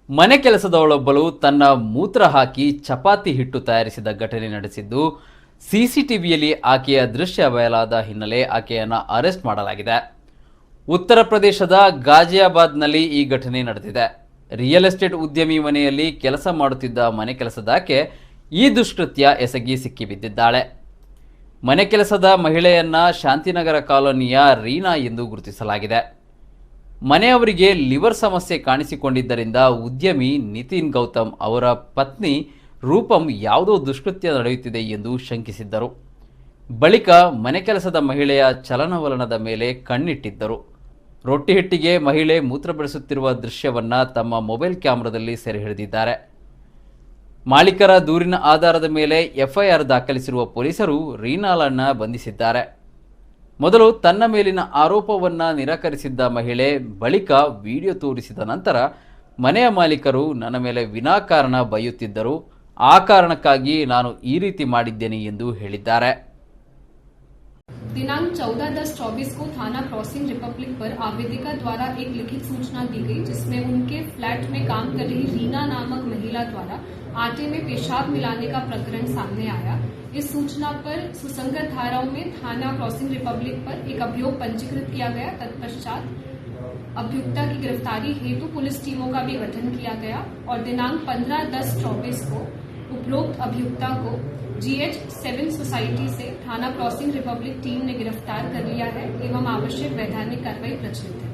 ಮನೆ ಕೆಲಸದವಳೊಬ್ಬಳು ತನ್ನ ಮೂತ್ರ ಹಾಕಿ ಚಪಾತಿ ಹಿಟ್ಟು ತಯಾರಿಸಿದ ಘಟನೆ ನಡೆಸಿದ್ದು ಸಿಸಿಟಿವಿಯಲ್ಲಿ ಆಕೆಯ ದೃಶ್ಯ ಬಯಲಾದ ಹಿನ್ನೆಲೆ ಆಕೆಯನ್ನು ಅರೆಸ್ಟ್ ಮಾಡಲಾಗಿದೆ. ಉತ್ತರ ಪ್ರದೇಶದ ಗಾಜಿಯಾಬಾದ್ನಲ್ಲಿ ಈ ಘಟನೆ ನಡೆದಿದೆ. ರಿಯಲ್ ಎಸ್ಟೇಟ್ ಉದ್ಯಮಿ ಮನೆಯಲ್ಲಿ ಕೆಲಸ ಮಾಡುತ್ತಿದ್ದ ಮನೆ ಕೆಲಸದಾಕೆ ಈ ದುಷ್ಕೃತ್ಯ ಎಸಗಿ ಸಿಕ್ಕಿಬಿದ್ದಿದ್ದಾಳೆ. ಮನೆ ಕೆಲಸದ ಮಹಿಳೆಯನ್ನ ಶಾಂತಿನಗರ ಕಾಲೋನಿಯ ರೀನಾ ಎಂದು ಗುರುತಿಸಲಾಗಿದೆ. ಮನೆಯವರಿಗೆ ಲಿವರ್ ಸಮಸ್ಯೆ ಕಾಣಿಸಿಕೊಂಡಿದ್ದರಿಂದ ಉದ್ಯಮಿ ನಿತಿನ್ ಗೌತಮ್ ಅವರ ಪತ್ನಿ ರೂಪಂ ಯಾವುದೋ ದುಷ್ಕೃತ್ಯ ನಡೆಯುತ್ತಿದೆ ಎಂದು ಶಂಕಿಸಿದ್ದರು. ಬಳಿಕ ಮನೆ ಕೆಲಸದ ಮಹಿಳೆಯ ಚಲನವಲನದ ಮೇಲೆ ಕಣ್ಣಿಟ್ಟಿದ್ದರು. ರೊಟ್ಟಿ ಹಿಟ್ಟಿಗೆ ಮಹಿಳೆ ಮೂತ್ರ ಬೆಳೆಸುತ್ತಿರುವ ದೃಶ್ಯವನ್ನು ತಮ್ಮ ಮೊಬೈಲ್ ಕ್ಯಾಮೆರಾದಲ್ಲಿ ಸೆರೆ ಹಿಡಿದಿದ್ದಾರೆ. ಮಾಲೀಕರ ದೂರಿನ ಆಧಾರದ ಮೇಲೆ ಎಫ್ಐಆರ್ ದಾಖಲಿಸಿರುವ ಪೊಲೀಸರು ರೀನಾಳನ್ನು ಬಂಧಿಸಿದ್ದಾರೆ. ಮೊದಲು ತನ್ನ ಮೇಲಿನ ಆರೋಪವನ್ನು ನಿರಾಕರಿಸಿದ್ದ ಮಹಿಳೆ ಬಳಿಕ ವಿಡಿಯೋ ತೋರಿಸಿದ ನಂತರ ಮನೆಯ ಮಾಲೀಕರು ನನ್ನ ಮೇಲೆ ವಿನಾಕಾರಣ ಬೈಯುತ್ತಿದ್ದರು, ಆ ಕಾರಣಕ್ಕಾಗಿ ನಾನು ಈ ರೀತಿ ಮಾಡಿದ್ದೇನೆ ಎಂದು ಹೇಳಿದ್ದಾರೆ. दिनांक 14/10/24 को थाना क्रॉसिंग रिपब्लिक पर आवेदिका द्वारा एक लिखित सूचना दी गई, जिसमें उनके फ्लैट में काम कर रही रीना नामक महिला द्वारा आटे में पेशाब मिलाने का प्रकरण सामने आया। इस सूचना पर सुसंगत धाराओं में थाना क्रॉसिंग रिपब्लिक पर एक अभियोग पंजीकृत किया गया। तत्पश्चात अभियुक्ता की गिरफ्तारी हेतु पुलिस टीमों का भी गठन किया गया और दिनांक 15/10/24 को उपरोक्त अभियुक्ता को GH7 सोसाइटी से थाना क्रॉसिंग रिपब्लिक टीम ने गिरफ्तार कर लिया है एवं आवश्यक वैधानिक कार्रवाई प्रचलित है।